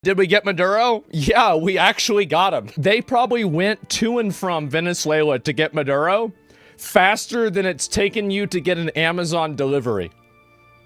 Did we get Maduro? Yeah, we actually got him. They probably went to and from Venezuela to get Maduro faster than it's taken you to get an Amazon delivery.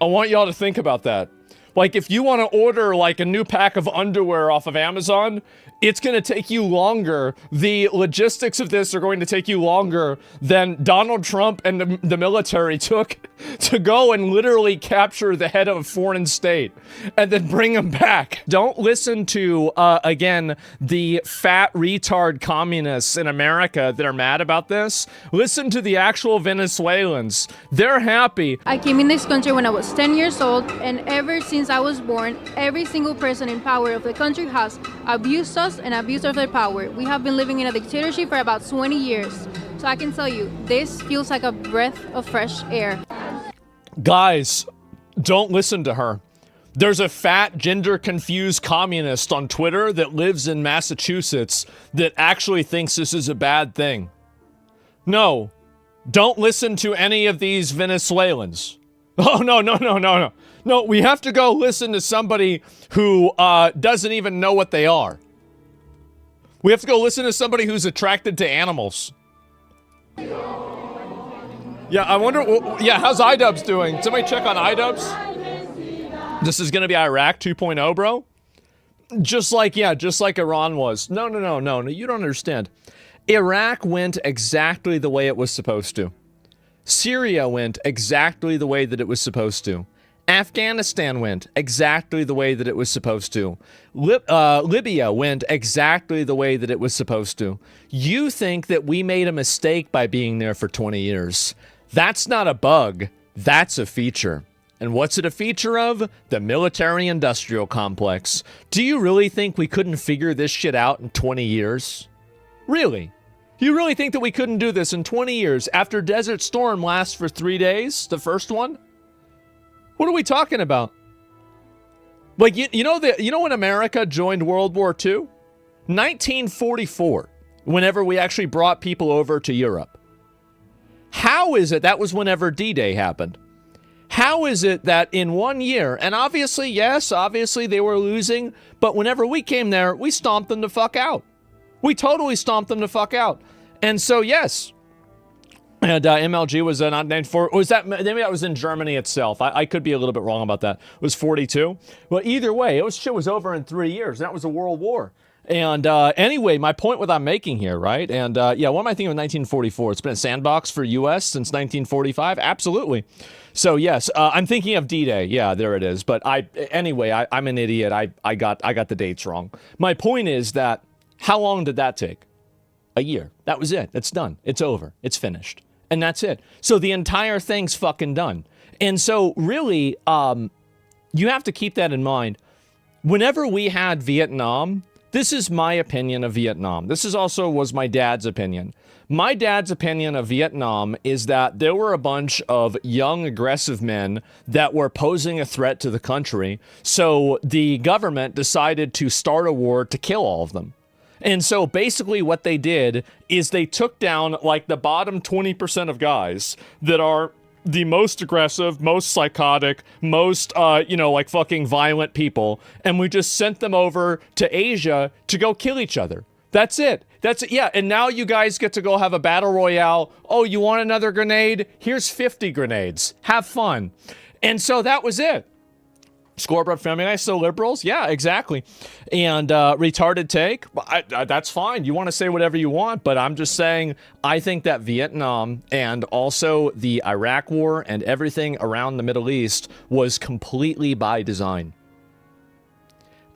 I want y'all to think about that. Like, if you want to order, like, a new pack of underwear off of Amazon, it's going to take you longer. The logistics of this are going to take you longer than Donald Trump and the military took to go and literally capture the head of a foreign state and then bring him back. Don't listen to, again, the fat retard communists in America that are mad about this. Listen to the actual Venezuelans. They're happy. I came in this country when I was 10 years old, and ever since I was born, every single person in power of the country has abused us and abused of their power. We have been living in a dictatorship for about 20 years. So I can tell you, this feels like a breath of fresh air. Guys, don't listen to her. There's a fat, gender-confused communist on Twitter that lives in Massachusetts that actually thinks this is a bad thing. No, don't listen to any of these Venezuelans. Oh, no. No, we have to go listen to somebody who doesn't even know what they are. We have to go listen to somebody who's attracted to animals. Yeah, I wonder, yeah, how's iDubbbz doing? Somebody check on iDubbbz? This is gonna be Iraq 2.0, bro? Just like Iran was. No, you don't understand. Iraq went exactly the way it was supposed to. Syria went exactly the way that it was supposed to. Afghanistan went exactly the way that it was supposed to. Libya went exactly the way that it was supposed to. You think that we made a mistake by being there for 20 years. That's not a bug. That's a feature. And what's it a feature of? The military-industrial complex. Do you really think we couldn't figure this shit out in 20 years? Really? You really think that we couldn't do this in 20 years after Desert Storm lasts for 3 days, the first one? What are we talking about? Like, you know when America joined World War II? 1944, whenever we actually brought people over to Europe. How is it that was whenever D-Day happened? How is it that in 1 year, and obviously they were losing, but whenever we came there, we stomped them the fuck out. We totally stomped them the fuck out. And so, yes. And MLG was not named for, was that, maybe that was in Germany itself. I could be a little bit wrong about that. It was 42. Well, either way, shit was over in 3 years. And that was a world war. And anyway, my point what I'm making here, right? And yeah, what am I thinking of 1944? It's been a sandbox for U.S. since 1945? Absolutely. So yes, I'm thinking of D-Day. Yeah, there it is. But anyway, I'm an idiot. I got the dates wrong. My point is that, how long did that take? A year. That was it. It's done. It's over. It's finished. And that's it. So the entire thing's fucking done. And so really, you have to keep that in mind. Whenever we had Vietnam, this is my opinion of Vietnam. This is also was my dad's opinion. My dad's opinion of Vietnam is that there were a bunch of young, aggressive men that were posing a threat to the country. So the government decided to start a war to kill all of them. And so basically what they did is they took down like the bottom 20% of guys that are the most aggressive, most psychotic, most, like fucking violent people. And we just sent them over to Asia to go kill each other. That's it. That's it. Yeah. And now you guys get to go have a battle royale. Oh, you want another grenade? Here's 50 grenades. Have fun. And so that was it. Scoreboard family, I so liberals? Yeah, exactly. And retarded take? That's fine. You want to say whatever you want, but I'm just saying I think that Vietnam and also the Iraq War and everything around the Middle East was completely by design.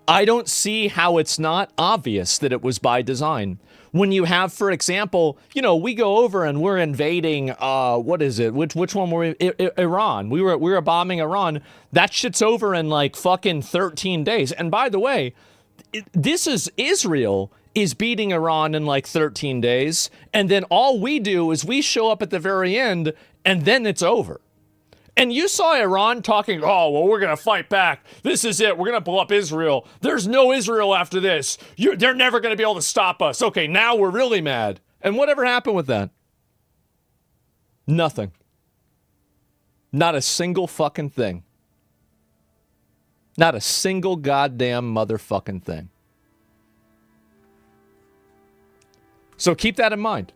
I don't see how it's not obvious that it was by design. When you have, for example, we go over and we're invading, what is it? Which one were we? Iran. We were bombing Iran. That shit's over in like fucking 13 days. And by the way, this is Israel is beating Iran in like 13 days. And then all we do is we show up at the very end and then it's over. And you saw Iran talking, oh, well, we're going to fight back. This is it. We're going to blow up Israel. There's no Israel after this. They're never going to be able to stop us. Okay, now we're really mad. And whatever happened with that? Nothing. Not a single fucking thing. Not a single goddamn motherfucking thing. So keep that in mind.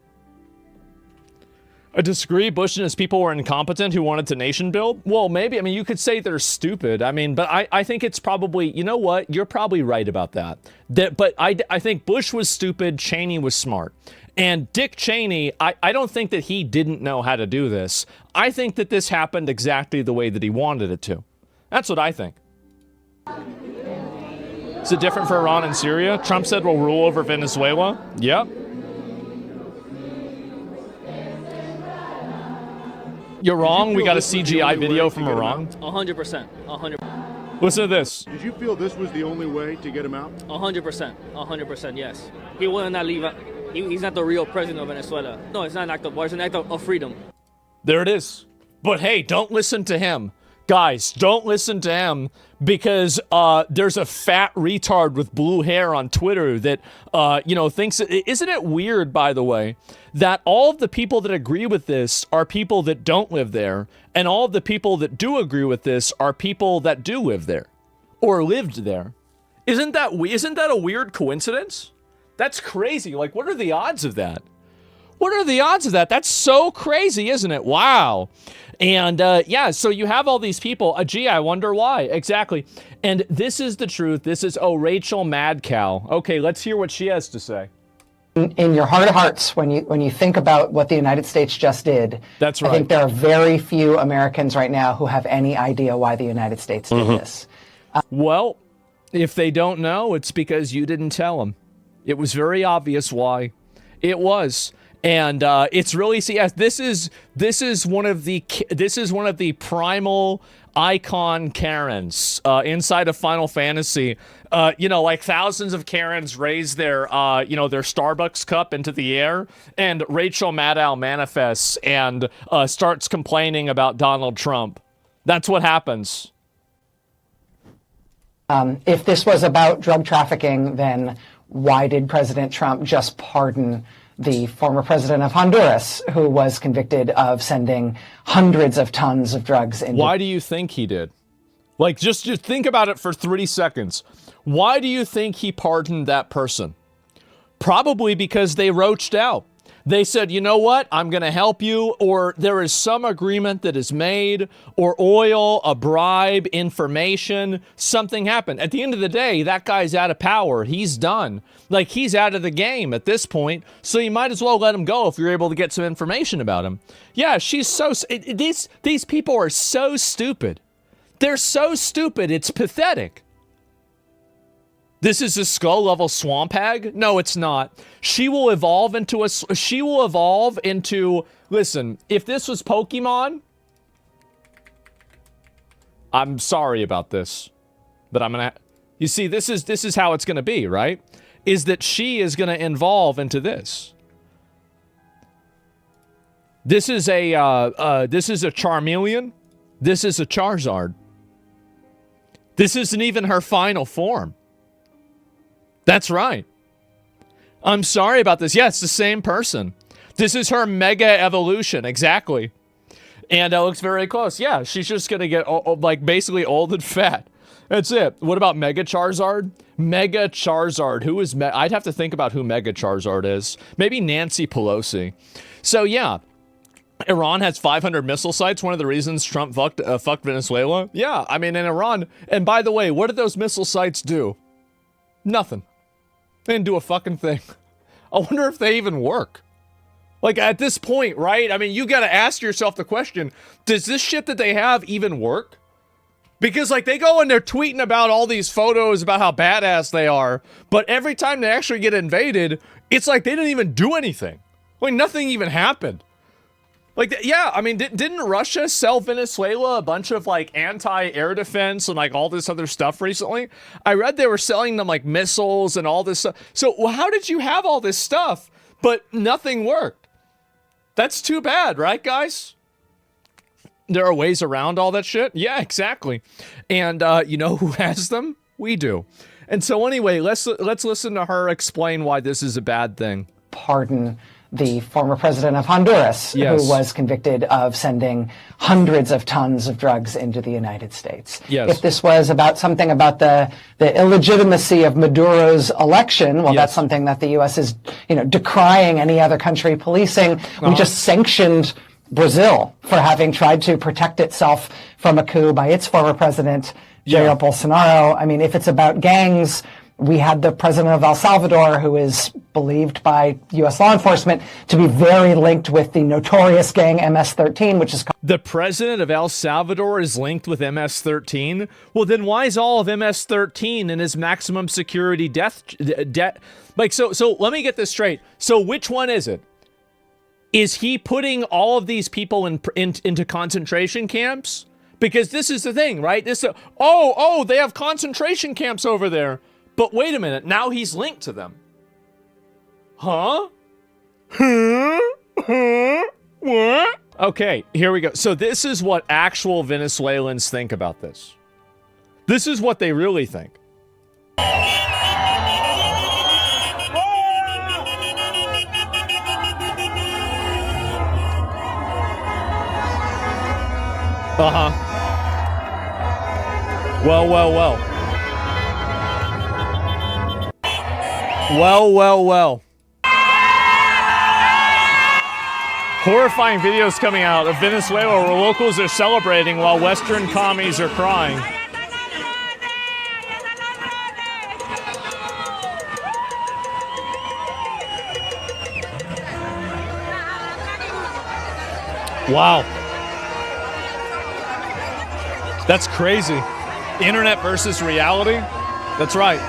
I disagree. Bush and his people were incompetent who wanted to nation build. Well, maybe. I mean, you could say they're stupid. I mean, but I think it's probably, you know what? You're probably right about that. But I think Bush was stupid. Cheney was smart. And Dick Cheney, I don't think that he didn't know how to do this. I think that this happened exactly the way that he wanted it to. That's what I think. Is it different for Iran and Syria? Trump said we'll rule over Venezuela. Yep. You're wrong. We got a CGI video from Iran. 100%. 100%. Listen to this. Did you feel this was the only way to get him out? 100%. 100%, yes. He will not leave. He's not the real president of Venezuela. No, it's not an act of war. It's an act of freedom. There it is. But hey, don't listen to him. Guys, don't listen to him because there's a fat retard with blue hair on Twitter that, thinks... Isn't it weird, by the way, that all of the people that agree with this are people that don't live there, and all of the people that do agree with this are people that do live there or lived there? Isn't that a weird coincidence? That's crazy. Like, what are the odds of that? What are the odds of that? That's so crazy, isn't it? Wow. And so you have all these people. Gee, I wonder why. Exactly. And this is the truth. This is, Rachel Madcow. Okay, let's hear what she has to say. In your heart of hearts, when you think about what the United States just did, that's right. I think there are very few Americans right now who have any idea why the United States did this. Well, if they don't know, it's because you didn't tell them. It was very obvious why. It was. And it's really, this is one of the primal icon Karens inside of Final Fantasy. Like thousands of Karens raise their their Starbucks cup into the air, and Rachel Maddow manifests and starts complaining about Donald Trump. That's what happens. If this was about drug trafficking, then why did President Trump just pardon the former president of Honduras, who was convicted of sending hundreds of tons of drugs into... Why do you think he did? Like, just think about it for 3 seconds. Why do you think he pardoned that person? Probably because they roached out. They said, you know what, I'm going to help you, or there is some agreement that is made, or oil, a bribe, information, something happened. At the end of the day, that guy's out of power. He's done. Like, he's out of the game at this point, so you might as well let him go if you're able to get some information about him. Yeah, she's so... These people are so stupid. They're so stupid, it's pathetic. This is a skull-level swamp hag? No, it's not. She will evolve into listen, if this was Pokemon, I'm sorry about this, but I'm gonna, you see, this is how it's gonna be, right? Is that she is gonna evolve into this. This is a Charmeleon. This is a Charizard. This isn't even her final form. That's right. I'm sorry about this. Yeah, it's the same person. This is her mega evolution. Exactly. And it looks very close. Yeah, she's just going to get basically old and fat. That's it. What about Mega Charizard? Mega Charizard. Who is I'd have to think about who Mega Charizard is. Maybe Nancy Pelosi. So yeah, Iran has 500 missile sites. One of the reasons Trump fucked Venezuela. Yeah, I mean in Iran. And by the way, what did those missile sites do? Nothing. They didn't do a fucking thing. I wonder if they even work. Like, at this point, right? I mean, you gotta ask yourself the question, does this shit that they have even work? Because, like, they go and they're tweeting about all these photos about how badass they are, but every time they actually get invaded, it's like they didn't even do anything. Like, nothing even happened. Like, yeah, I mean, didn't Russia sell Venezuela a bunch of, like, anti-air defense and, like, all this other stuff recently? I read they were selling them, like, missiles and all this stuff. So, how did you have all this stuff, but nothing worked? That's too bad, right, guys? There are ways around all that shit? Yeah, exactly. And, you know who has them? We do. And so, anyway, let's listen to her explain why this is a bad thing. Pardon the former president of Honduras, Yes. who was convicted of sending hundreds of tons of drugs into the United States. Yes. If this was about something about the illegitimacy of Maduro's election, well, Yes. that's something that the U.S. is, decrying any other country policing. We just sanctioned Brazil for having tried to protect itself from a coup by its former president, Jair Bolsonaro. I mean, if it's about gangs, we had the president of El Salvador, who is believed by U.S. law enforcement to be very linked with the notorious gang MS-13, which is... The president of El Salvador is linked with MS-13? Well, then why is all of MS-13 in his maximum security debt? So let me get this straight. So which one is it? Is he putting all of these people into concentration camps? Because this is the thing, right? They have concentration camps over there. But wait a minute, now he's linked to them. Huh? What? Okay, here we go. So this is what actual Venezuelans think about this. This is what they really think. Uh-huh. Well. Horrifying videos coming out of Venezuela where locals are celebrating while Western commies are crying. Wow. That's crazy. Internet versus reality? That's right.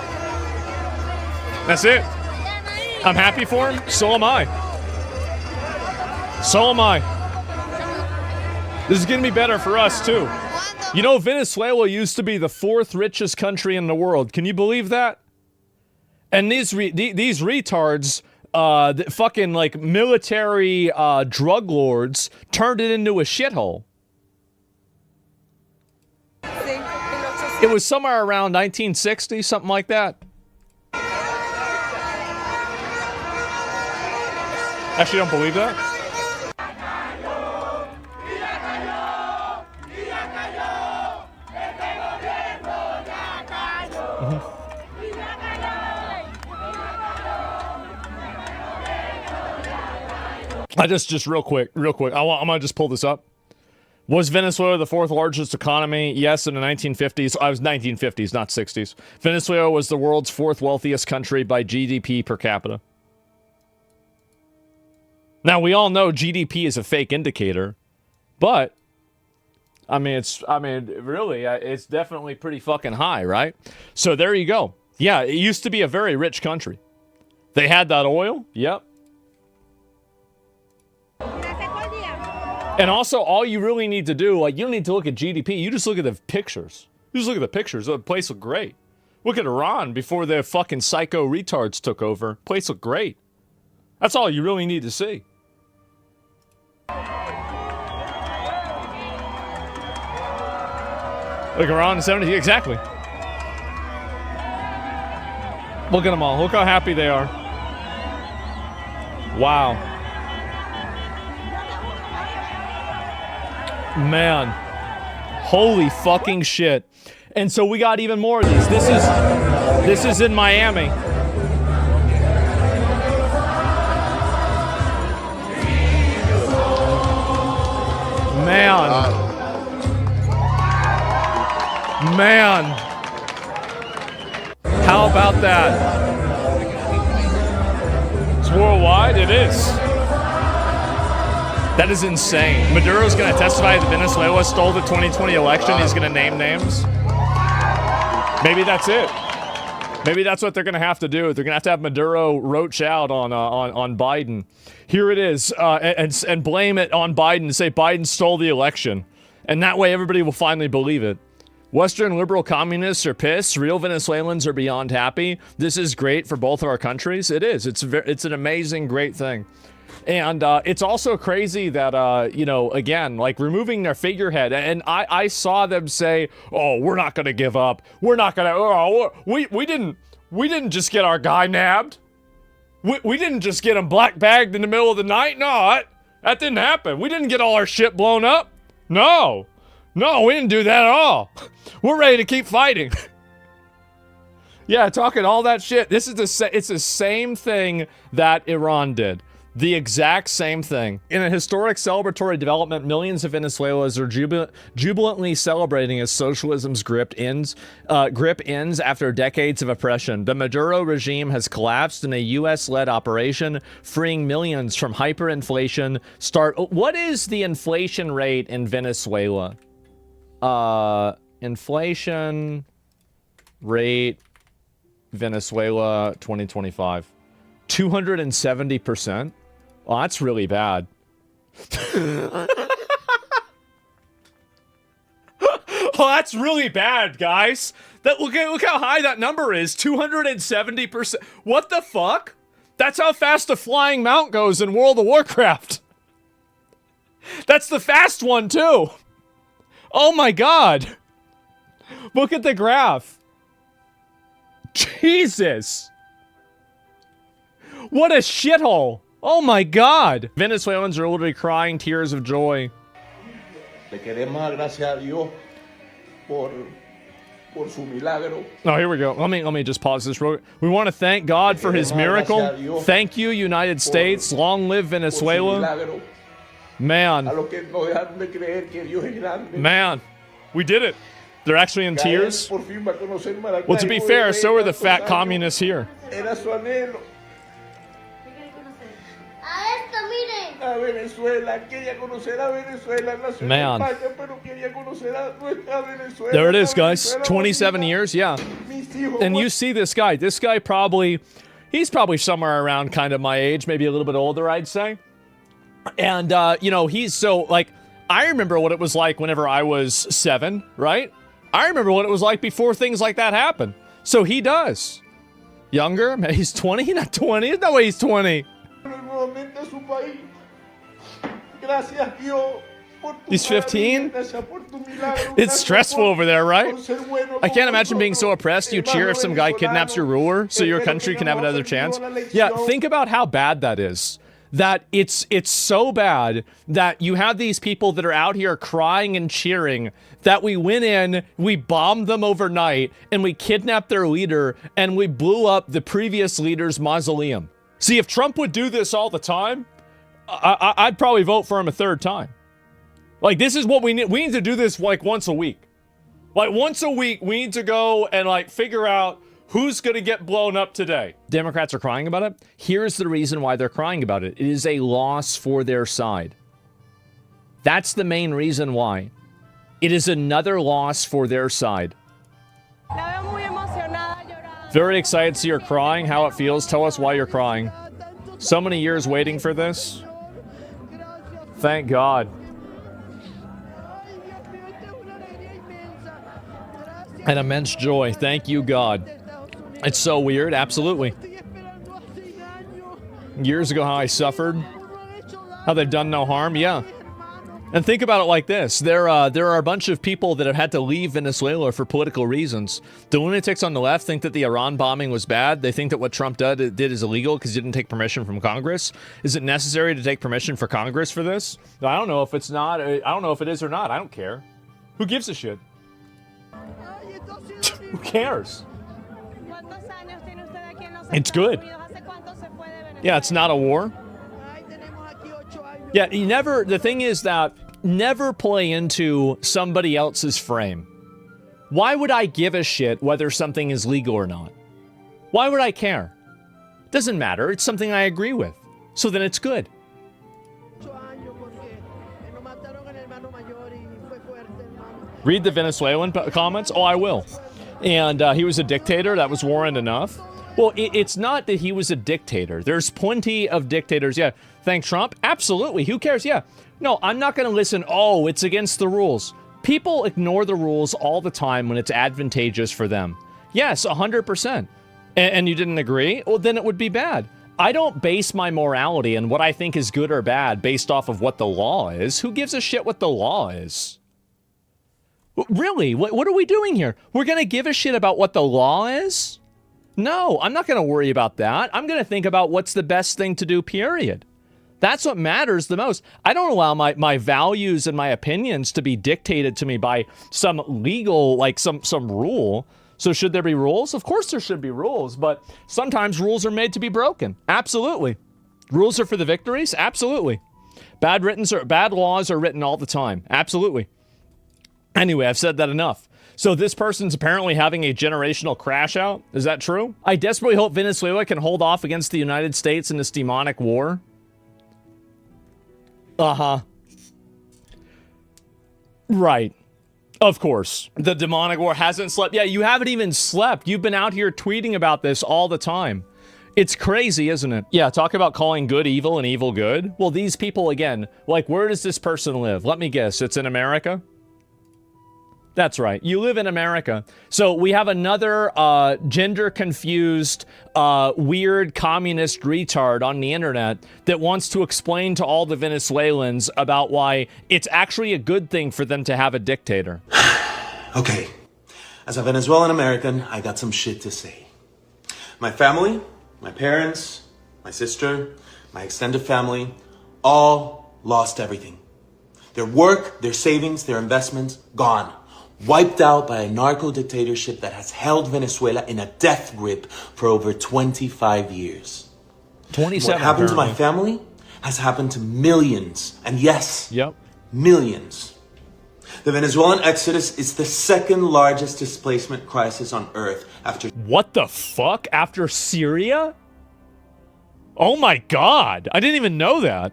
That's it. I'm happy for him. So am I. So am I. This is going to be better for us, too. You know, Venezuela used to be the 4th richest country in the world. Can you believe that? And these retards, the fucking, like, military drug lords turned it into a shithole. It was somewhere around 1960, something like that. Actually, don't believe that. I just real quick. I'm gonna just pull this up. Was Venezuela the 4th largest economy? Yes, in the 1950s. I was 1950s, not 60s. Venezuela was the world's 4th wealthiest country by GDP per capita. Now, we all know GDP is a fake indicator, but it's definitely pretty fucking high, right? So there you go. Yeah, it used to be a very rich country. They had that oil. Yep. And also, all you really need to do, like, you don't need to look at GDP. You just look at the pictures. You just look at the pictures. The place looked great. Look at Iran before the fucking psycho retards took over. Place looked great. That's all you really need to see. Look, Iran in 70s. Exactly. Look at them all. Look how happy they are. Wow. Man, holy fucking shit. And so we got even more of these. This is in Miami. Man. How about that? It's worldwide? It is. That is insane. Maduro's going to testify that Venezuela stole the 2020 election. He's going to name names. Maybe that's it. Maybe that's what they're going to have to do. They're going to have Maduro roach out on Biden. Here it is, and blame it on Biden and say Biden stole the election. And that way everybody will finally believe it. Western liberal communists are pissed. Real Venezuelans are beyond happy. This is great for both of our countries. It is. It's an amazing, great thing. And it's also crazy that, again, like removing their figurehead. And I saw them say, oh, we're not going to give up. We're not going to, we didn't just get our guy nabbed. We didn't just get them black bagged in the middle of the night. No, that didn't happen. We didn't get all our shit blown up. No, we didn't do that at all. We're ready to keep fighting. Yeah, talking all that shit. It's the same thing that Iran did. The exact same thing. In a historic celebratory development, millions of Venezuelans are jubilantly celebrating as socialism's grip ends after decades of oppression. The Maduro regime has collapsed in a U.S.-led operation, freeing millions from hyperinflation. What is the inflation rate in Venezuela? Inflation rate Venezuela 2025. 270%. Oh, that's really bad. Oh, that's really bad, guys. Look how high that number is. 270%. What the fuck? That's how fast a flying mount goes in World of Warcraft. That's the fast one, too. Oh my god. Look at the graph. Jesus. What a shithole. Oh my god. Venezuelans are literally crying tears of joy. Le queremos dar gracias a Dios por su milagro. Oh, here we go. Let me just pause this real quick. We want to thank God for his miracle. Thank you, United States. Long live Venezuela. Man. Man. We did it. They're actually in tears. Well, to be fair, so are the fat communists here. Man. There it is, guys. 27 years, yeah. And you see this guy. This guy he's probably somewhere around kind of my age, maybe a little bit older, I'd say. And, you know, he's so, like, I remember what it was like whenever I was 7, right? I remember what it was like before things like that happened. So he does. Younger? He's 20? Not 20. There's no way he's 20. He's 15? It's stressful over there, right? I can't imagine being so oppressed you cheer if some guy kidnaps your ruler so your country can have another chance. Yeah, think about how bad that is. That it's so bad that you have these people that are out here crying and cheering that we went in, we bombed them overnight, and we kidnapped their leader, and we blew up the previous leader's mausoleum. See, if Trump would do this all the time, I'd probably vote for him a third time. Like, this is what we need. We need to do this, like, once a week. Like, once a week, we need to go and, like, figure out who's going to get blown up today. Democrats are crying about it. Here's the reason why they're crying about it. It is a loss for their side. That's the main reason why. It is another loss for their side. Very excited to see you're crying, how it feels. Tell us why you're crying. So many years waiting for this. Thank God. An immense joy. Thank you, God. It's so weird. Absolutely. Years ago, how I suffered. How they've done no harm. Yeah. And think about it like this. There are a bunch of people that have had to leave Venezuela for political reasons. The lunatics on the left think that the Iran bombing was bad. They think that what Trump did is illegal because he didn't take permission from Congress. Is it necessary to take permission for Congress for this? I don't know if it's not. I don't know if it is or not. I don't care. Who gives a shit? Who cares? It's good. Yeah, it's not a war. Yeah, the thing is that never play into somebody else's frame. Why would I give a shit whether something is legal or not? Why would I care? Doesn't matter. It's something I agree with. So then it's good. Read the Venezuelan comments? Oh, I will. And he was a dictator. That was warrant enough. Well, it's not that he was a dictator. There's plenty of dictators. Yeah. Thank Trump? Absolutely. Who cares? Yeah. No, I'm not going to listen. Oh, it's against the rules. People ignore the rules all the time when it's advantageous for them. Yes, 100%. And you didn't agree? Well, then it would be bad. I don't base my morality and what I think is good or bad based off of what the law is. Who gives a shit what the law is? Really? What are we doing here? We're going to give a shit about what the law is? No, I'm not going to worry about that. I'm going to think about what's the best thing to do, period. That's what matters the most. I don't allow my values and my opinions to be dictated to me by some legal, like some rule. So should there be rules? Of course there should be rules, but sometimes rules are made to be broken. Absolutely. Rules are for the victories? Absolutely. Bad laws are written all the time. Absolutely. Anyway, I've said that enough. So this person's apparently having a generational crash out. Is that true? I desperately hope Venezuela can hold off against the United States in this demonic war. Uh-huh. Right. Of course. The demonic war hasn't slept. Yeah, you haven't even slept. You've been out here tweeting about this all the time. It's crazy, isn't it? Yeah, talk about calling good evil and evil good. Well, these people, again, like, where does this person live? Let me guess. It's in America? That's right. You live in America. So we have another gender-confused, weird communist retard on the internet that wants to explain to all the Venezuelans about why it's actually a good thing for them to have a dictator. Okay. As a Venezuelan American, I got some shit to say. My family, my parents, my sister, my extended family, all lost everything. Their work, their savings, their investments, gone. Wiped out by a narco-dictatorship that has held Venezuela in a death grip for over 25 years. 27. What happened to my family has happened to millions. And yes, millions. The Venezuelan exodus is the second largest displacement crisis on Earth after... What the fuck? After Syria? Oh my God. I didn't even know that.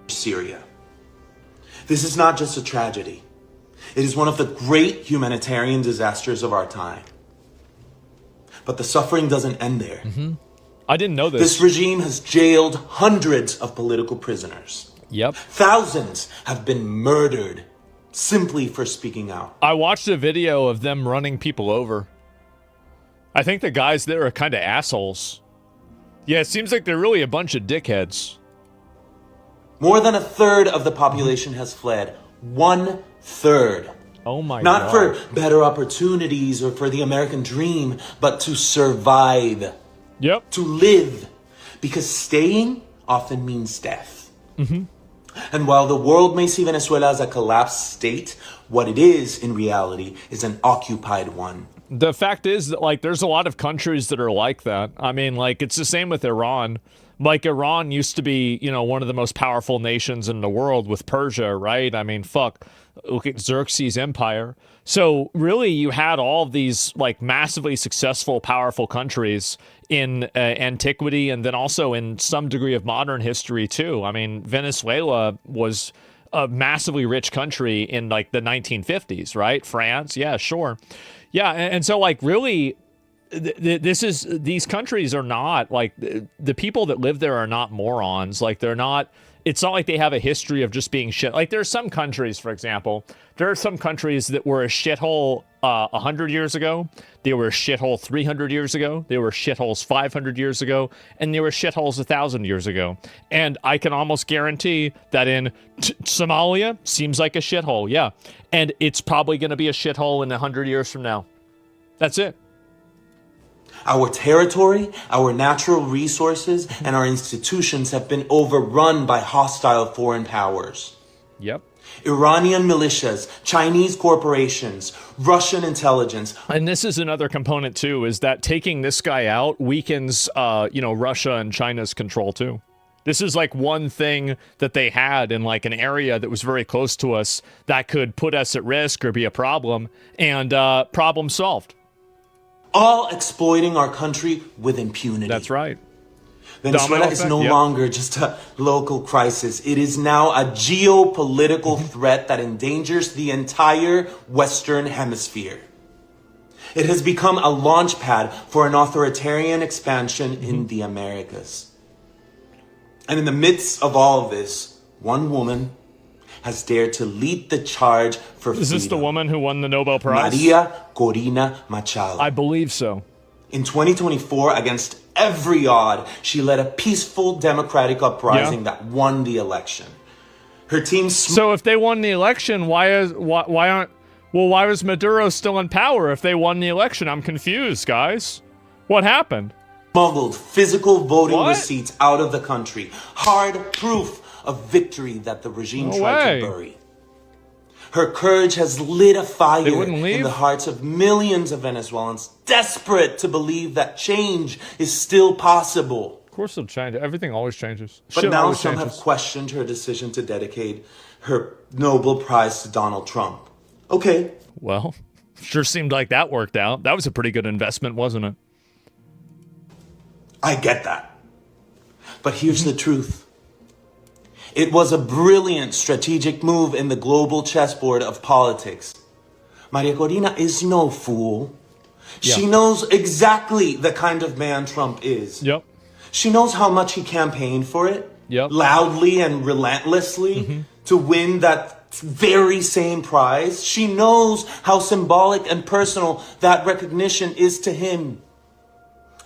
Syria. This is not just a tragedy. It is one of the great humanitarian disasters of our time. But the suffering doesn't end there. I didn't know this. This regime has jailed hundreds of political prisoners. Yep. Thousands have been murdered simply for speaking out. I watched a video of them running people over. I think the guys there are kind of assholes. Yeah, it seems like they're really a bunch of dickheads. More than a third of the population has fled. 1/3. Oh my God. Not for better opportunities or for the American dream, but to survive. Yep. To live. Because staying often means death. And while the world may see Venezuela as a collapsed state, what it is in reality is an occupied one. The fact is that, like, there's a lot of countries that are like that. I mean, like, it's the same with Iran. Like, Iran used to be, you know, one of the most powerful nations in the world with Persia, right? I mean, fuck. Look at Xerxes' empire. So, really, you had all of these, like, massively successful, powerful countries in antiquity and then also in some degree of modern history, too. I mean, Venezuela was a massively rich country in, like, the 1950s, right? France, yeah, sure. Yeah, and so, like, really... these countries are not, like, the people that live there are not morons. Like, they're not, it's not like they have a history of just being shit. Like, there's some countries, for example, there are some countries that were a shithole 100 years ago. They were a shithole 300 years ago. They were shitholes 500 years ago. And they were shitholes 1,000 years ago. And I can almost guarantee that in Somalia, seems like a shithole, yeah. And it's probably going to be a shithole in 100 years from now. That's it. Our territory, our natural resources, and our institutions have been overrun by hostile foreign powers. Yep. Iranian militias, Chinese corporations, Russian intelligence. And this is another component, too, is that taking this guy out weakens, Russia and China's control, too. This is like one thing that they had in like an area that was very close to us that could put us at risk or be a problem, and problem solved. All exploiting our country with impunity. That's right. Venezuela is no longer just a local crisis. It is now a geopolitical threat that endangers the entire Western Hemisphere. It has become a launch pad for an authoritarian expansion in the Americas. And in the midst of all of this, one woman has dared to lead the charge for freedom. Is this the woman who won the Nobel Prize? Maria Corina Machado. I believe so. In 2024, against every odd, she led a peaceful democratic uprising that won the election. Her team... So if they won the election, why Well, why was Maduro still in power if they won the election? I'm confused, guys. What happened? Smuggled physical voting What? receipts out of the country. Hard proof of victory that the regime No tried way. to bury. Her courage has lit a fire They wouldn't leave? in the hearts of millions of Venezuelans desperate to believe that change is still possible. Of course it'll change. Everything always changes. But Shit now always some changes. have questioned her decision to dedicate her Nobel Prize to Donald Trump. Okay, Well, sure seemed like that worked out. That was a pretty good investment, wasn't it? I get that. But here's the truth. It was a brilliant strategic move in the global chessboard of politics. Maria Corina is no fool. Yeah. She knows exactly the kind of man Trump is. Yep. She knows how much he campaigned for it, Yep. loudly and relentlessly, to win that very same prize. She knows how symbolic and personal that recognition is to him.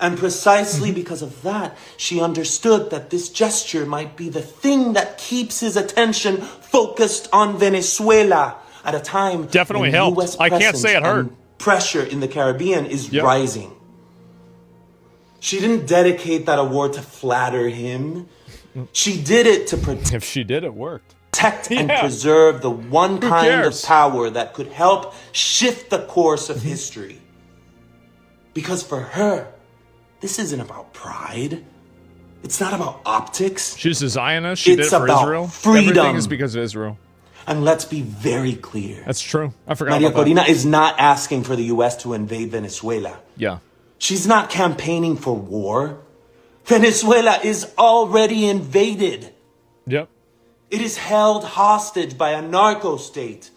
And precisely because of that, she understood that this gesture might be the thing that keeps his attention focused on Venezuela at a time Definitely when helped. US I can't presence say it hurt. and pressure in the Caribbean is Yep. rising. She didn't dedicate that award to flatter him. She did it to If she did, it worked. protect and Yeah. preserve the one kind of cares? power that could help shift the course of history. Because for her, this isn't about pride. It's not about optics. She's a Zionist. She did It's it for about Israel. freedom. Everything is because of Israel. And let's be very clear. That's true. I forgot Maria about that. Corina is not asking for the U.S. to invade Venezuela. Yeah. She's not campaigning for war. Venezuela is already invaded. Yep. It is held hostage by a narco state,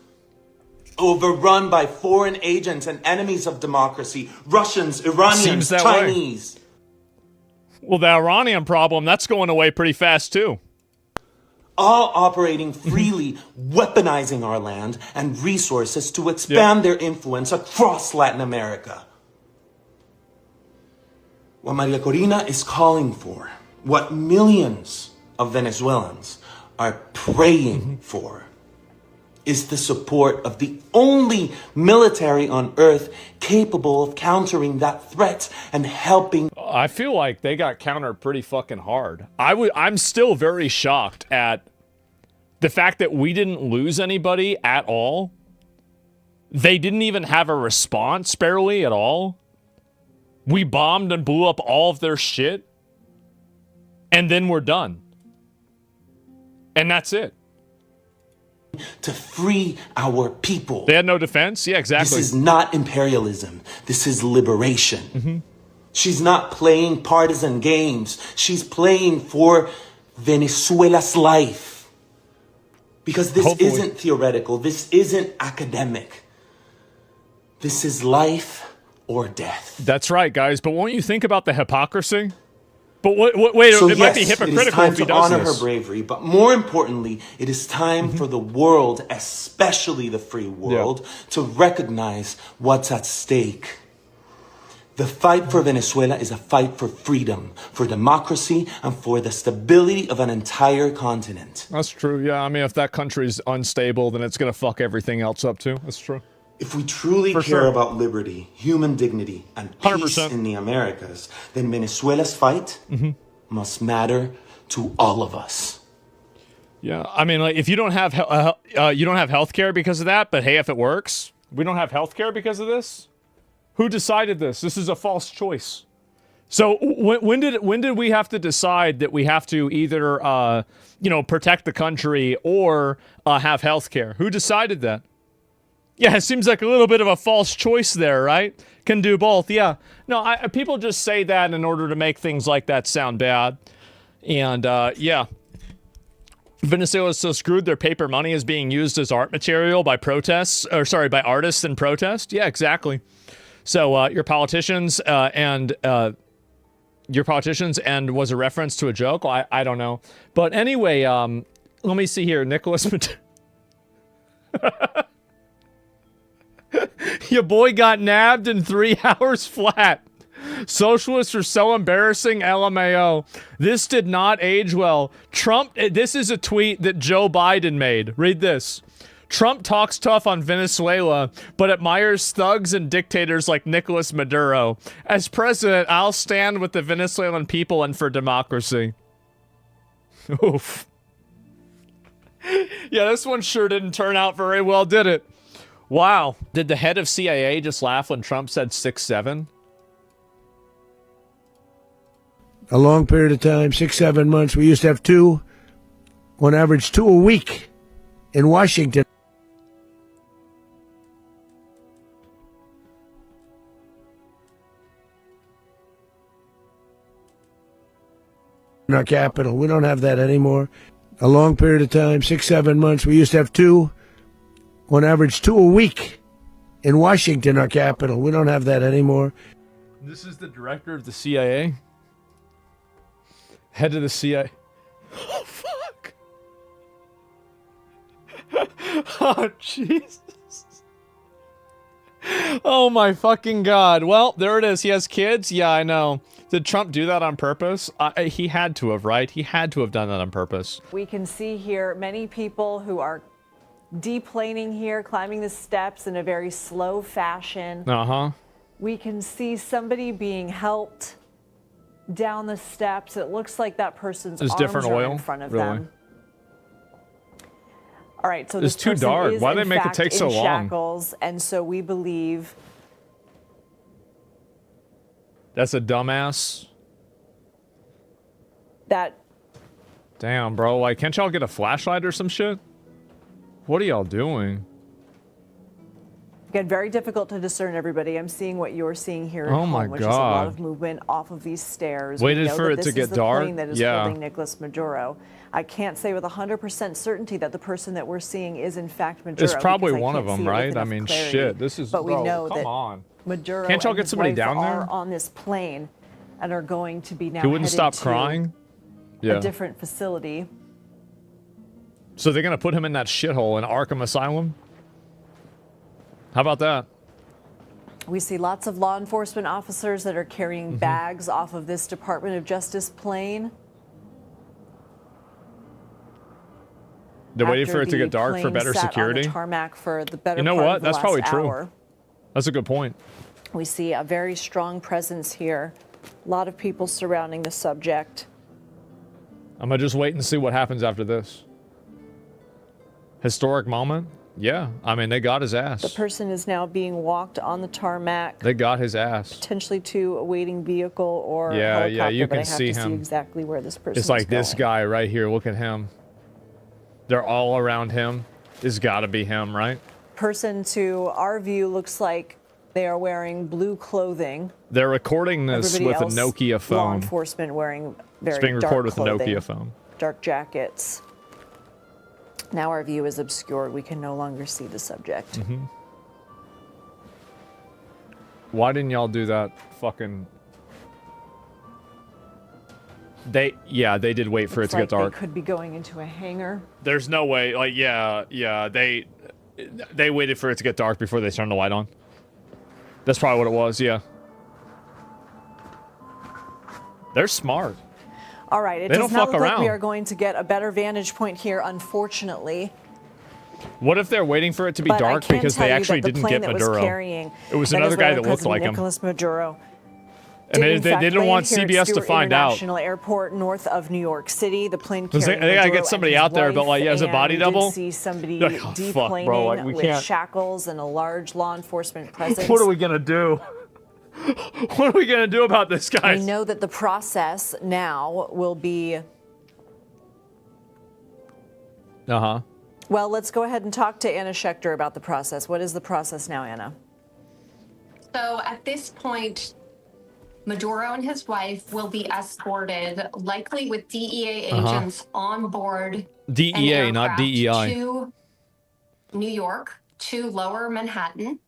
overrun by foreign agents and enemies of democracy, Russians, Iranians, Seems that way. Chinese. Well, the Iranian problem, that's going away pretty fast, too. All operating freely, weaponizing our land and resources to expand their influence across Latin America. What Maria Corina is calling for, what millions of Venezuelans are praying for, is the support of the only military on earth capable of countering that threat and helping. I feel like they got countered pretty fucking hard. I'm still very shocked at the fact that we didn't lose anybody at all. They didn't even have a response, barely at all. We bombed and blew up all of their shit. And then we're done. And that's it. To free our people. They had no defense? Yeah, exactly. This is not imperialism. This is liberation. She's not playing partisan games. She's playing for Venezuela's life. Because this Hopefully. isn't theoretical. This isn't academic. This is life or death. That's right, guys. But won't you think about the hypocrisy? But wait, So it might be yes, it is hypocritical time if he to does honor this. her bravery, but more importantly, it is time for the world, especially the free world, to recognize what's at stake. The fight for Venezuela is a fight for freedom, for democracy, and for the stability of an entire continent. That's true, yeah. I mean, if that country's unstable, then it's going to fuck everything else up, too. That's true. If we truly For care sure. about liberty, human dignity, and peace 100%. in the Americas, then Venezuela's fight must matter to all of us. Yeah, I mean, like, if you don't have healthcare because of that, but hey, if it works, we don't have healthcare because of this. Who decided this? This is a false choice. So when did we have to decide that we have to either protect the country or have healthcare? Who decided that? Yeah, it seems like a little bit of a false choice there, right? Can do both, yeah. No, people just say that in order to make things like that sound bad. And, yeah. Venezuela's so screwed their paper money is being used as art material by by artists in protest. Yeah, exactly. So, your politicians and was a reference to a joke? Well, I don't know. But anyway, let me see here. Nicholas Your boy got nabbed in 3 hours flat. Socialists are so embarrassing, LMAO. This did not age well. Trump, this is a tweet that Joe Biden made. Read this. Trump talks tough on Venezuela, but admires thugs and dictators like Nicolas Maduro. As president, I'll stand with the Venezuelan people and for democracy. Oof. Yeah, this one sure didn't turn out very well, did it? Wow. Did the head of CIA just laugh when Trump said 6'7"? A long period of time, 6-7 months. We used to have two, on average, 2 a week in Washington. In our capital. We don't have that anymore. A long period of time, 6-7 months. We used to have two, on average, 2 a week in Washington, our capital. We don't have that anymore. This is the director of the CIA? Head of the CIA. Oh, fuck. Oh, Jesus. Oh, my fucking God. Well, there it is. He has kids? Yeah, I know. Did Trump do that on purpose? He had to have, right? He had to have done that on purpose. We can see here many people who are deplaning here, climbing the steps in a very slow fashion. Uh-huh. We can see somebody being helped down the steps. It looks like that person's There's arms different are oil? in front of Really? them. All right, so It's this too person dark. is, Why do in they make it fact, take so in long? shackles, and so we believe That's a dumbass. that Damn, bro. Like, can't y'all get a flashlight or some shit? What are y'all doing? Again, very difficult to discern, everybody. I'm seeing what you're seeing here at Oh home, my which is a lot God. of movement off of these stairs. Waited We know for that it this to is get the dark? plane that is Yeah. holding Nicolas Maduro. I can't say with 100% certainty that the person that we're seeing is in fact Maduro. It's probably because I one of can't them, see it with right? I enough mean, clarity. shit. This is. But we bro, know come that on. Maduro Can't y'all and get his somebody wife down there? are on this plane and are going to be now He wouldn't headed stop to crying? a Yeah. different facility. So they're gonna put him in that shithole in Arkham Asylum? How about that? We see lots of law enforcement officers that are carrying bags off of this Department of Justice plane. They're waiting after for it to the get dark for plane better sat security? On the tarmac for the better You know part what? of the That's last probably true. hour. That's a good point. We see a very strong presence here. A lot of people surrounding the subject. I'm gonna just wait and see what happens after this. Historic moment? Yeah. I mean, they got his The ass. person is now being walked on the tarmac, They got his ass. potentially to a waiting vehicle or Yeah, helicopter, yeah, you but can I have see to see him. exactly where this person It's like is this going. guy right here. Look at him. They're all around him. It's gotta be him, right? Person to our view looks like they are wearing blue clothing. They're recording this Everybody with a else, Nokia Law phone. enforcement wearing very It's being dark recorded with a clothing, Nokia phone. dark jackets. Now our view is obscured. We can no longer see the subject. Mm-hmm. Why didn't y'all do that fucking... They did wait for it Looks to like get dark. They could be going into a hangar. There's no way, like, they waited for it to get dark before they turned the light on. That's probably what it was, yeah. They're smart. All right, it They does don't not fuck look like around. we are going to get a better vantage point here, unfortunately. What if they're waiting for it to be But I dark can because tell they you actually that the didn't plane get that Maduro? Was carrying It was another guy that Venezuelan looked like President him. Nicolas Maduro. And did, in they fact, didn't want land here at CBS to Stewart find out. International Airport north of New York City. The plane They carrying gotta Maduro get somebody and his out there, but, like, wife, yeah, as a and body we double? Did see somebody Like, oh, fuck, deplaning bro, like, we with can't- shackles and a large law enforcement presence. What are we gonna do? What are we gonna do about this, guys? We know that the process now will be. Uh-huh. Well, let's go ahead and talk to Anna Schechter about the process. What is the process now, Anna? So at this point, Maduro and his wife will be escorted, likely with DEA agents on board. DEA, an not aircraft DEI. To New York, to Lower Manhattan,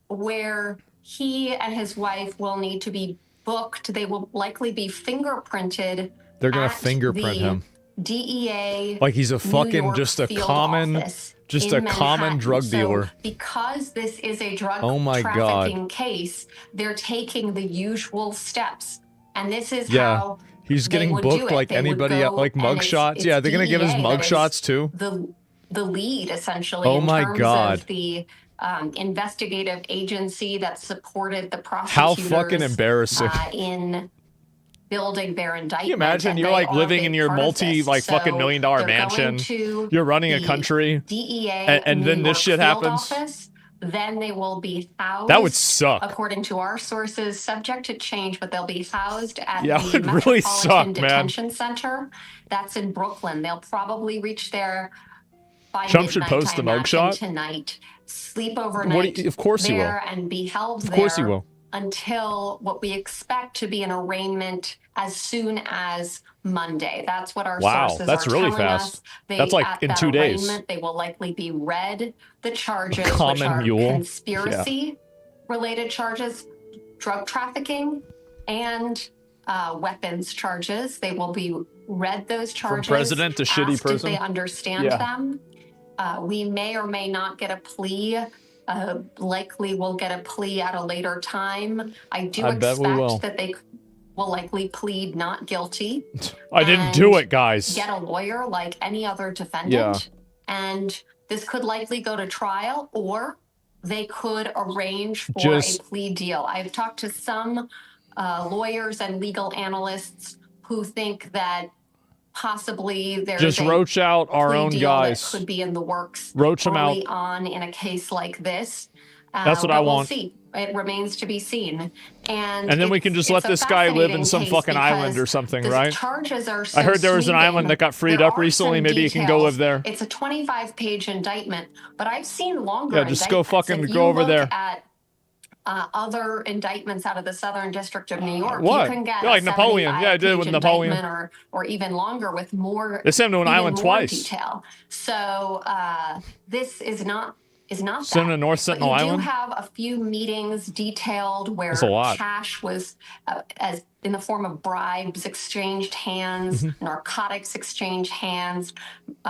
where he and his wife will need to be booked. They will likely be fingerprinted. They're gonna at fingerprint the him. DEA. Like he's a New fucking, York just a field common, office just in a common Manhattan. drug So dealer. because this is a drug Oh my God. trafficking case, they're taking the usual steps. And this is Yeah. how He's they getting would do booked it. like They would anybody, go, like and mugshots. it's Yeah, they're gonna give his DEA that is mugshots too. The the lead, essentially, Oh in my terms God. of the investigative agency that supported the How prosecutors fucking embarrassing. in building their indictment. Can you imagine and you're they like are a living big in your part of multi this. like fucking So $1 million they're mansion. going to You're running a the country. DEA And then New this York shit field happens. office. Then they will be housed. That would suck. According to our sources, subject to change, but they'll be housed at Yeah, it the would really Metropolitan suck, man. Detention Center. That's in Brooklyn. They'll probably reach there by Trump should midnight, post I the imagine, mugshot. tonight. Sleep What overnight do you- of course he will. there and be held Of there course he will. until what we expect to be an arraignment as soon as Monday. That's what our Wow, sources that's are really telling fast. us. They, That's like at in that 2 days. arraignment, they will likely be read the charges, which Common are mule. conspiracy-related charges, drug trafficking, and weapons charges. They will be read those charges. From president to shitty asked person. if they understand Yeah. them. We may or may not get a plea. Likely we'll get a plea at a later time. I do I bet we will. expect that they will likely plead not guilty. I didn't do it, guys. Get a lawyer like any other defendant. Yeah. And this could likely go to trial, or they could arrange for Just- a plea deal. I've talked to some lawyers and legal analysts who think that possibly there's Just a roach out our plea own deal guys. that could be in the works Roach 'em early out. on in a case like this. That's what but I we'll want. see. It remains to be seen. And And then we it's- can just it's let a this guy live in fascinating some case fucking island or because something, the right? charges are so I heard there was an sweeping. island that got freed There up are recently. some Maybe you can go details. live there. It's a 25-page indictment, but I've seen longer Yeah, just go indictments. fucking If go you over look there. At, other indictments out of the Southern District of New York. What? You can get Yeah, like a Napoleon. Yeah, I did it with 75-page Napoleon. indictment or even longer with more. They sent him to an even island more twice. Detail. So this is not Sent him to North but Sentinel you Island? do have a few meetings detailed where That's a lot. cash was, as in the form of bribes, exchanged hands, Mm-hmm. narcotics exchanged hands.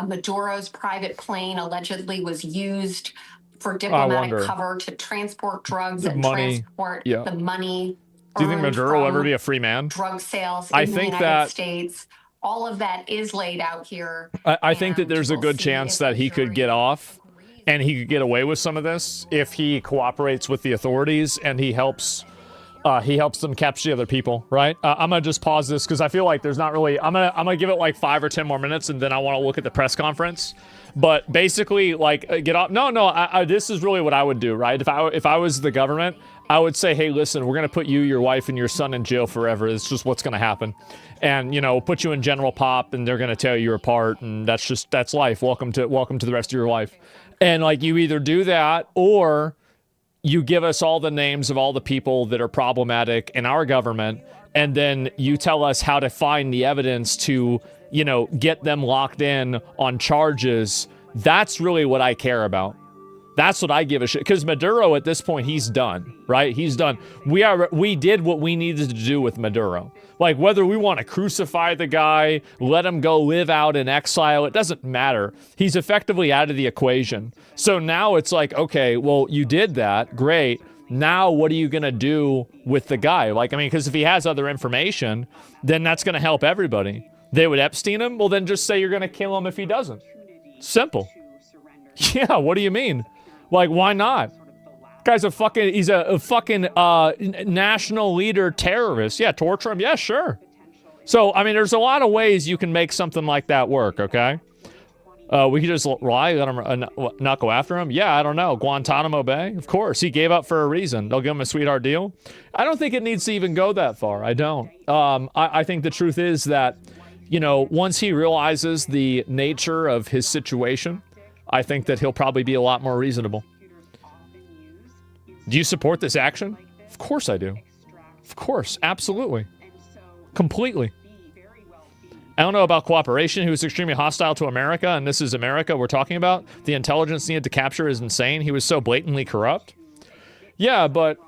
Maduro's private plane allegedly was used for diplomatic wonder. cover to transport drugs The and money, transport yeah. the money. Do you think earned Maduro will ever from be a free man? drug sales I in the think United that- States? All of that is laid out here. I think that and there's a we'll good see chance if that the he could jury get off and he could get away with some of this if he cooperates with the authorities and he helps them catch the other people, right? I'm gonna just pause this because I feel like there's not really. I'm gonna give it like 5 or 10 more minutes and then I want to look at the press conference. But basically, like, get off. No. This is really what I would do, right? If I was the government, I would say, hey, listen, we're gonna put you, your wife, and your son in jail forever. It's just what's gonna happen, and put you in general pop, and they're gonna tear you apart, and that's life. Welcome to the rest of your life, and like you either do that or you give us all the names of all the people that are problematic in our government, and then you tell us how to find the evidence to, get them locked in on charges. That's really what I care about. That's what I give a shit. Because Maduro, at this point, he's done, right? He's done. We did what we needed to do with Maduro. Like, whether we want to crucify the guy, let him go live out in exile, it doesn't matter. He's effectively out of the equation. So now it's like, okay, well, you did that. Great. Now what are you going to do with the guy? Like, I mean, because if he has other information, then that's going to help everybody. They would Epstein him? Well, then just say you're going to kill him if he doesn't. Simple. Yeah, what do you mean? Like, why not? Guy's he's a fucking national leader terrorist. Yeah, torture him. Yeah, sure. So, I mean, there's a lot of ways you can make something like that work, okay? We could just lie, let him not go after him. Yeah, I don't know. Guantanamo Bay? Of course. He gave up for a reason. They'll give him a sweetheart deal. I don't think it needs to even go that far. I don't. I think the truth is that, once he realizes the nature of his situation, I think that he'll probably be a lot more reasonable. Do you support this action? Of course I do. Of course. Absolutely. Completely. I don't know about cooperation. He was extremely hostile to America, and this is America we're talking about. The intelligence needed to capture is insane. He was so blatantly corrupt. Yeah, but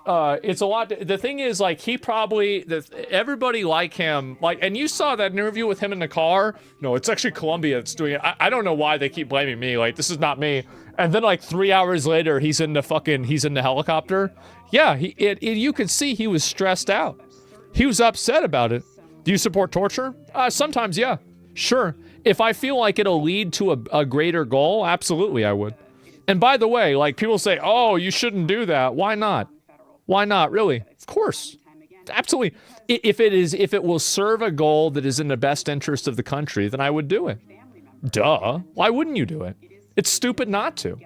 it's a lot. The thing is, like, everybody like him, and you saw that interview with him in the car. No, it's actually Colombia that's doing it. I don't know why they keep blaming me. Like, this is not me. And then, like, 3 hours later, he's in the helicopter. Yeah, you could see he was stressed out. He was upset about it. Do you support torture? Sometimes, yeah. Sure. If I feel like it'll lead to a greater goal, absolutely I would. And by the way, like people say, oh, you shouldn't do that. Why not? Why not? Really? Of course. Absolutely. If it will serve a goal that is in the best interest of the country, then I would do it. Duh. Why wouldn't you do it? It's stupid not to.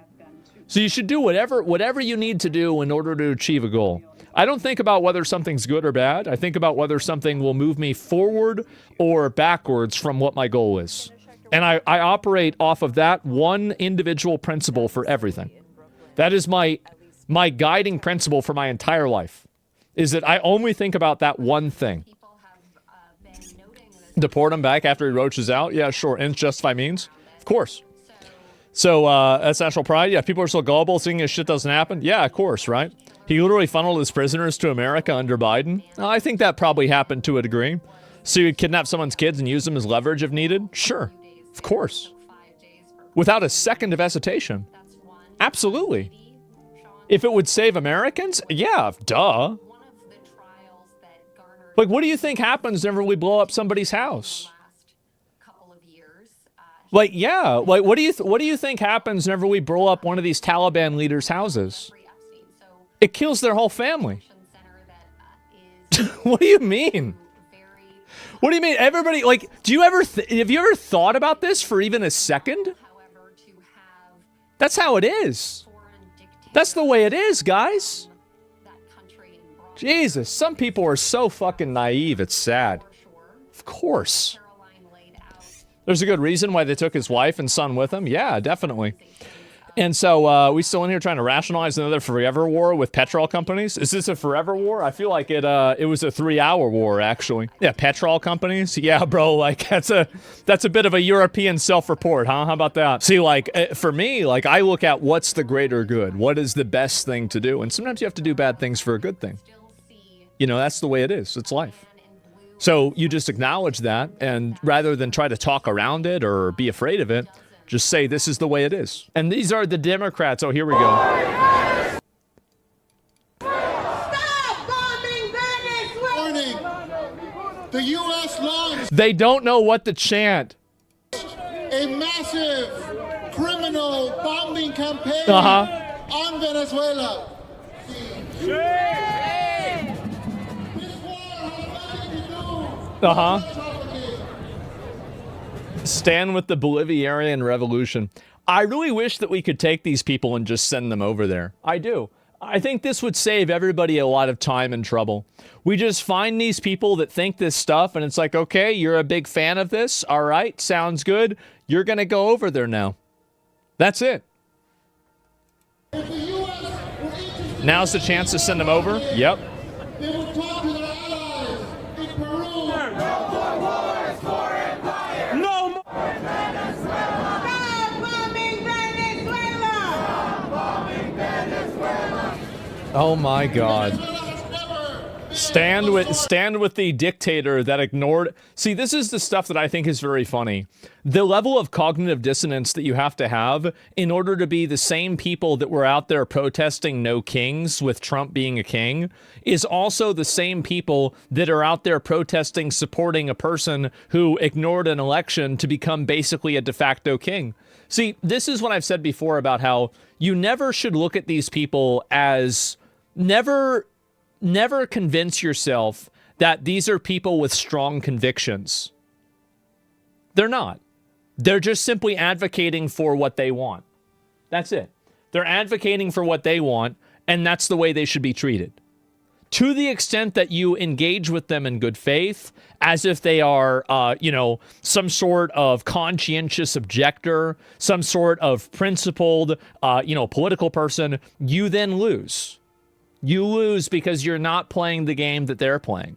So you should do whatever you need to do in order to achieve a goal. I don't think about whether something's good or bad. I think about whether something will move me forward or backwards from what my goal is. And I operate off of that one individual principle for everything. That is my guiding principle for my entire life, is that I only think about that one thing. Deport him back after he roaches out? Yeah, sure. Ends justify means? Of course. So that's national pride? Yeah, people are so gullible thinking this shit doesn't happen? Yeah, of course, right? He literally funneled his prisoners to America under Biden. I think that probably happened to a degree. So you would kidnap someone's kids and use them as leverage if needed? Sure. Of course. Without a second of hesitation. Absolutely. If it would save Americans? Yeah, duh. Like, what do you think happens whenever we blow up somebody's house? Like, yeah. Like, what do you think happens whenever we blow up one of these Taliban leaders' houses? It kills their whole family. What do you mean? What do you mean? Everybody, like, have you ever thought about this for even a second? That's how it is. That's the way it is, guys. Jesus, some people are so fucking naive, it's sad. Of course. There's a good reason why they took his wife and son with him. Yeah, definitely. And so we still in here trying to rationalize another forever war with petrol companies. Is this a forever war? I feel like it was a 3-hour war, actually. Yeah, petrol companies. Yeah, bro, like that's a bit of a European self-report, huh? How about that? See, like for me, like I look at what's the greater good. What is the best thing to do? And sometimes you have to do bad things for a good thing. You know, that's the way it is. It's life. So you just acknowledge that, and rather than try to talk around it or be afraid of it, just say this is the way it is. And these are the Democrats. Oh, here we go. Stop bombing Venezuela! The U.S. launched They don't know what to chant. a massive criminal bombing campaign on Venezuela. Stand with the Bolivarian Revolution. I really wish that we could take these people and just send them over there. I do. I think this would save everybody a lot of time and trouble. We just find these people that think this stuff, and it's like, okay, you're a big fan of this. All right, sounds good. You're going to go over there now. That's it. Now's the chance to send them over. Yep. They will talk to their allies in Peru. No more. Oh my God. Stand with the dictator that ignored. See, this is the stuff that I think is very funny. The level of cognitive dissonance that you have to have in order to be the same people that were out there protesting no kings with Trump being a king is also the same people that are out there protesting supporting a person who ignored an election to become basically a de facto king. See, this is what I've said before about how you never should look at these people as never convince yourself that these are people with strong convictions. They're not. They're just simply advocating for what they want. That's it. They're advocating for what they want, and that's the way they should be treated. To the extent that you engage with them in good faith, as if they are, some sort of conscientious objector, some sort of principled, political person, you then lose. You lose because you're not playing the game that they're playing.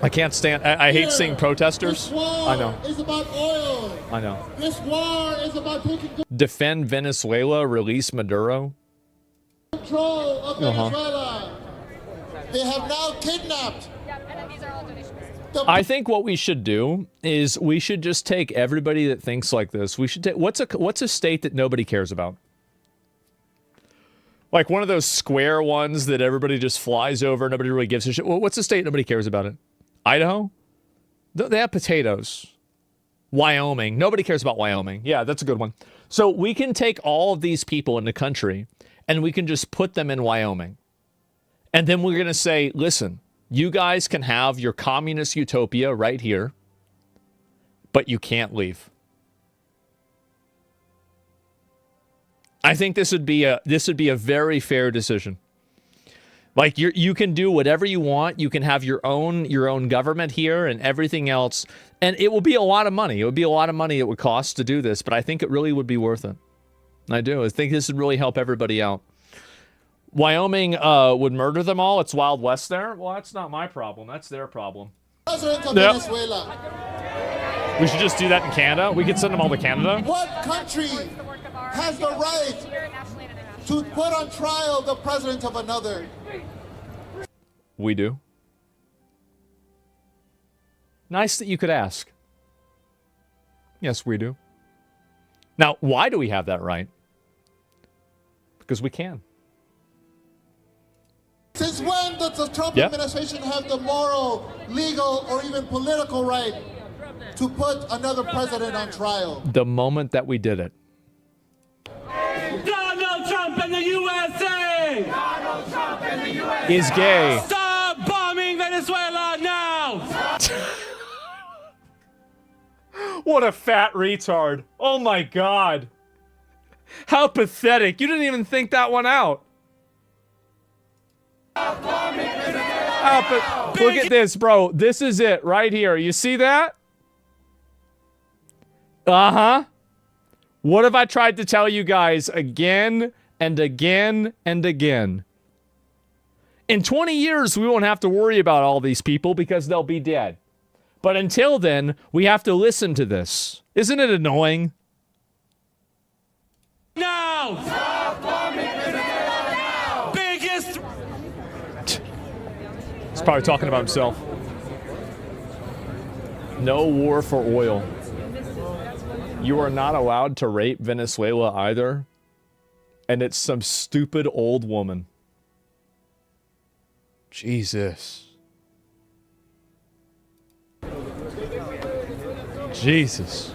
I can't stand. I hate seeing protesters. This war I know. is about oil. I know. This war is about taking Defend Venezuela. Release Maduro. control of Venezuela. They have now kidnapped. I think what we should do is we should just take everybody that thinks like this. We should take what's a state that nobody cares about. Like one of those square ones that everybody just flies over. Nobody really gives a shit. Well, what's the state nobody cares about it? Idaho? They have potatoes. Wyoming. Nobody cares about Wyoming. Yeah, that's a good one. So we can take all of these people in the country and we can just put them in Wyoming. And then we're going to say, listen, you guys can have your communist utopia right here, but you can't leave. I think this would be a very fair decision. Like you can do whatever you want. You can have your own government here and everything else. And it will be a lot of money. It would be a lot of money it would cost to do this, but I think it really would be worth it. I do. I think this would really help everybody out. Wyoming would murder them all. It's Wild West there. Well, that's not my problem. That's their problem. President of Venezuela. We should just do that in Canada. We could send them all to Canada. What country has the right to put on trial the president of another? We do. Nice that you could ask. Yes, we do. Now, why do we have that right? Because we can. Since when does the Trump administration have the moral, legal, or even political right to put another president on trial? The moment that we did it. Donald Trump in the USA! Donald Trump in the USA! Is gay. Stop bombing Venezuela now! What a fat retard. Oh my God. How pathetic. You didn't even think that one out. Look at this, bro. This is it right here. You see that? Uh-huh. What have I tried to tell you guys again and again and again? In 20 years, we won't have to worry about all these people because they'll be dead. But until then, we have to listen to this. Isn't it annoying? Now! Biggest... He's probably talking about himself. No war for oil. You are not allowed to rape Venezuela either. And it's some stupid old woman. Jesus. Jesus.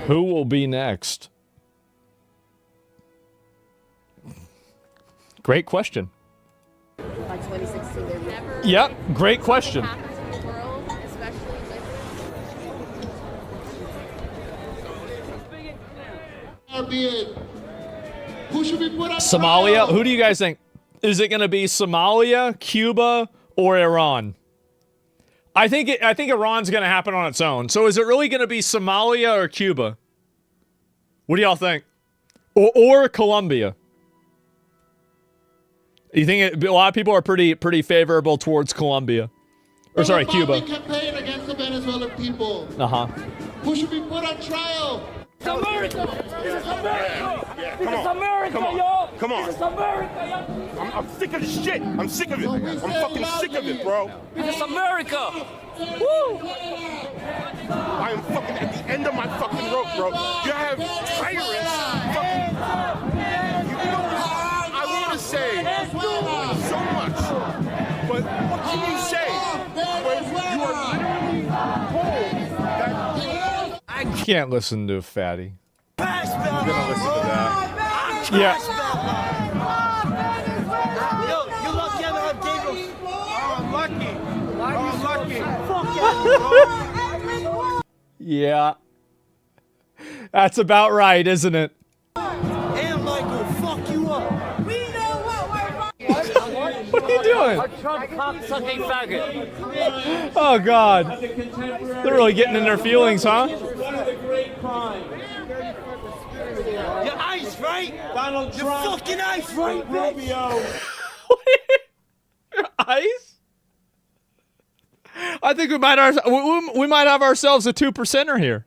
Who will be next? Great question. Yep, great question. Who should be put on Somalia? trial? Who do you guys think? Is it going to be Somalia, Cuba, or Iran? I think Iran's going to happen on its own. So is it really going to be Somalia or Cuba? What do y'all think? Or Colombia? You think a lot of people are pretty favorable towards Colombia? Or sorry, Cuba. Campaign against the Venezuelan people. Uh-huh. Who should be put on trial? It's America! This is America! Yeah, This is America, y'all! Come on. This is America, y'all! I'm sick of this shit. I'm sick of it. I'm fucking sick of it, bro. This is America! Woo! I am fucking at the end of my fucking rope, bro. You have tyrants fucking... I want to say so much, but what can you say when you are literally told that... I can't listen to a fatty. You're gonna listen to that. Yeah. Yo, you lucky I don't have Gabriel. Oh, I'm lucky. Fuck Yeah. That's about right, isn't it? And Michael, fuck you up. We know what we're What are you doing? A Trump cock-sucking faggot. Oh, God. They're really getting in their feelings, huh? One of the great crimes. You're ice, right? Donald Trump. You're fucking ice, right, bitch? Ice? I think we might have ourselves a 2%er here.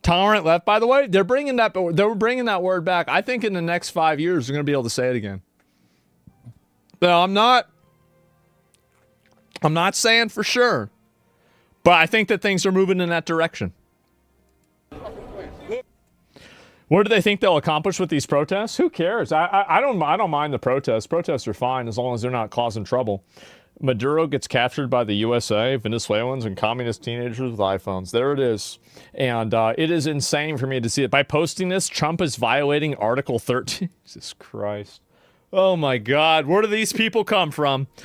Tolerant left, by the way. They're bringing that word back. I think in the next 5 years we're going to be able to say it again. No, I'm not saying for sure, but I think that things are moving in that direction. What do they think they'll accomplish with these protests? Who cares? I don't mind the protests. Protests are fine as long as they're not causing trouble. Maduro gets captured by the USA, Venezuelans, and communist teenagers with iPhones. There it is. And it is insane for me to see it. By posting this, Trump is violating Article 13. Jesus Christ. Oh my God. Where do these people come from?